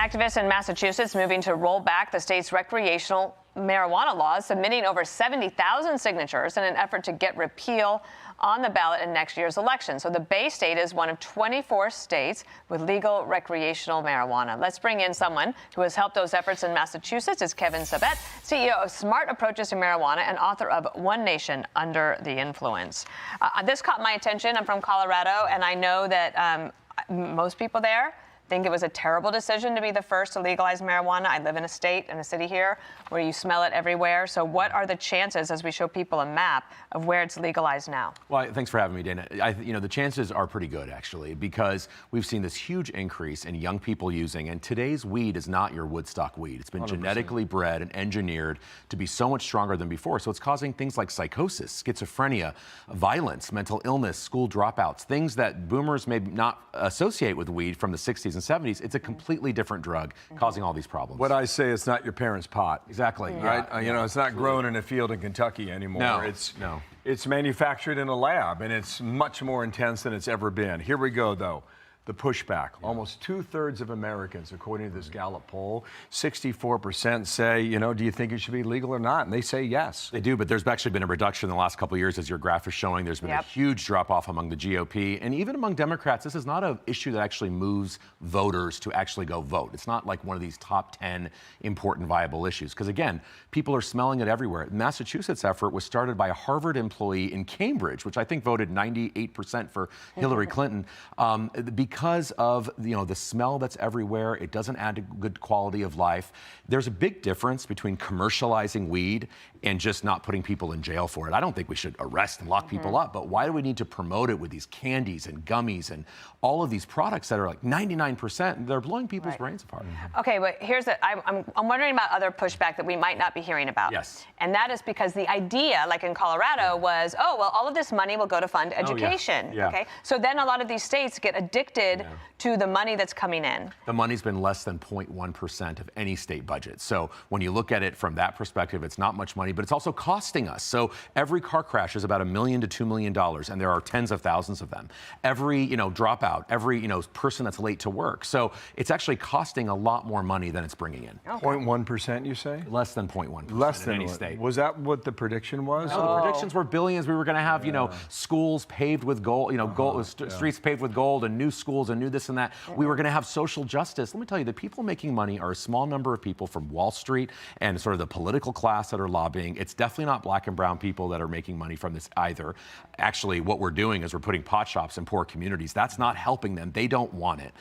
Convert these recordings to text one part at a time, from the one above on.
Activists in Massachusetts moving to roll back the state's recreational marijuana laws, submitting over 70,000 signatures in an effort to get repeal on the ballot in next year's election. So the Bay State is one of 24 states with legal recreational marijuana. Let's bring in someone who has helped those efforts in Massachusetts. It's Kevin Sabet, CEO of Smart Approaches to Marijuana and author of One Nation Under the Influence. This caught my attention. I'm from Colorado, and I know that most people there think it was a terrible decision to be the first to legalize marijuana. I live in a state and a city here where you smell it everywhere. So what are the chances, as we show people a map, of where it's legalized now? Well, thanks for having me, Dana. The chances are pretty good, actually, because we've seen this huge increase in young people using, and today's weed is not your Woodstock weed. It's been 100%. Genetically bred and engineered to be so much stronger than before. So it's causing things like psychosis, schizophrenia, violence, mental illness, school dropouts, things that boomers may not associate with weed from the 60s and 70s. It's a completely different drug causing all these problems. What I say, it's not your parents' pot. Exactly. Right? It's not grown in a field in Kentucky anymore. No. It's manufactured in a lab, and it's much more intense than it's ever been. Here we go, though. The pushback. Yeah. Almost 2/3 of Americans, according to this Gallup poll, 64% say, do you think it should be legal or not? And they say yes. They do, but there's actually been a reduction in the last couple of years, as your graph is showing. There's been a huge drop-off among the GOP. And even among Democrats, this is not an issue that actually moves voters to actually go vote. It's not like one of these top 10 important viable issues. Because again, people are smelling it everywhere. The Massachusetts effort was started by a Harvard employee in Cambridge, which I think voted 98% for Hillary Clinton, because of the smell that's everywhere. It doesn't add to good quality of life. There's a big difference between commercializing weed and just not putting people in jail for it. I don't think we should arrest and lock people up, but why do we need to promote it with these candies and gummies and all of these products that are like 99%? They're blowing people's brains apart. Okay, but I'm wondering about other pushback that we might not be hearing about. Yes. And that is because the idea, like in Colorado, was, all of this money will go to fund education. Yeah. Okay, so then a lot of these states get addicted to the money that's coming in. The money's been less than 0.1% of any state budget. So when you look at it from that perspective, it's not much money, but it's also costing us. So every car crash is about $1 million to $2 million, and there are tens of thousands of them. Every dropout, every person that's late to work. So it's actually costing a lot more money than it's bringing in. 0.1%, you say? Less than 0.1%. Less than any state. Was that what the prediction was? No, the predictions were billions. We were going to have schools paved with gold, streets paved with gold, and new schools and new this and that. We were going to have social justice. Let me tell you, the people making money are a small number of people from Wall Street and sort of the political class that are lobbying. It's definitely not black and brown people that are making money from this either. Actually, what we're doing is we're putting pot shops in poor communities. That's not helping them. They don't want it.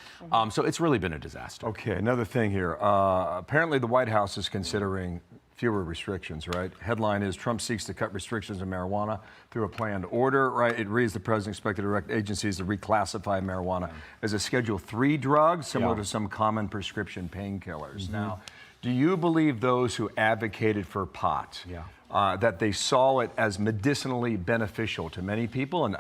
So it's really been a disaster. Okay, another thing here. Apparently the White House is considering fewer restrictions, right? Headline is Trump seeks to cut restrictions on marijuana through a planned order, right? It reads the president expected to direct agencies to reclassify marijuana as a Schedule III drug, similar to some common prescription painkillers. Now, do you believe those who advocated for pot, that they saw it as medicinally beneficial to many people? And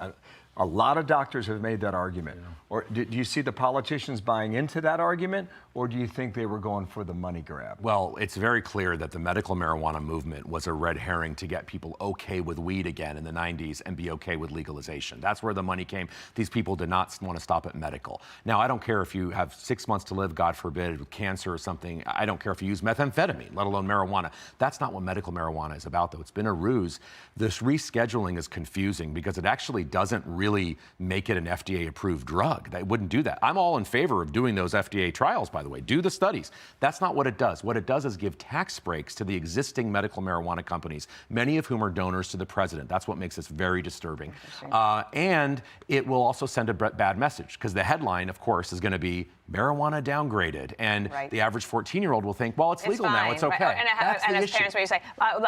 a lot of doctors have made that argument. Or do you see the politicians buying into that argument, or do you think they were going for the money grab? Well, it's very clear that the medical marijuana movement was a red herring to get people okay with weed again in the 90s and be okay with legalization. That's where the money came. These people did not want to stop at medical. Now, I don't care if you have 6 months to live, God forbid, with cancer or something. I don't care if you use methamphetamine, let alone marijuana. That's not what medical marijuana is about, though. It's been a ruse. This rescheduling is confusing because it actually doesn't really make it an FDA-approved drug. They wouldn't do that. I'm all in favor of doing those FDA trials, by the way. Do the studies. That's not what it does. What it does is give tax breaks to the existing medical marijuana companies, many of whom are donors to the president. That's what makes this very disturbing. And it will also send a bad message, because the headline, of course, is going to be marijuana downgraded. And the average 14-year-old will think, well, it's legal now. It's okay. Right. And as parents, what you say?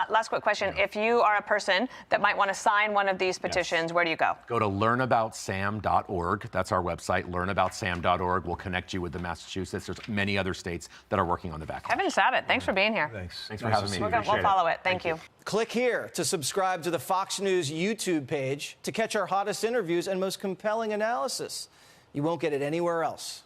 Last quick question. If you are a person that might want to sign one of these petitions, where do you go? Go to learnaboutsam.org. That's our website, learnaboutsam.org. We'll connect you with the Massachusetts. There's many other states that are working on the back. Kevin Sabet, thanks for being here. Thanks for having me. We'll follow it. Thank you. Click here to subscribe to the Fox News YouTube page to catch our hottest interviews and most compelling analysis. You won't get it anywhere else.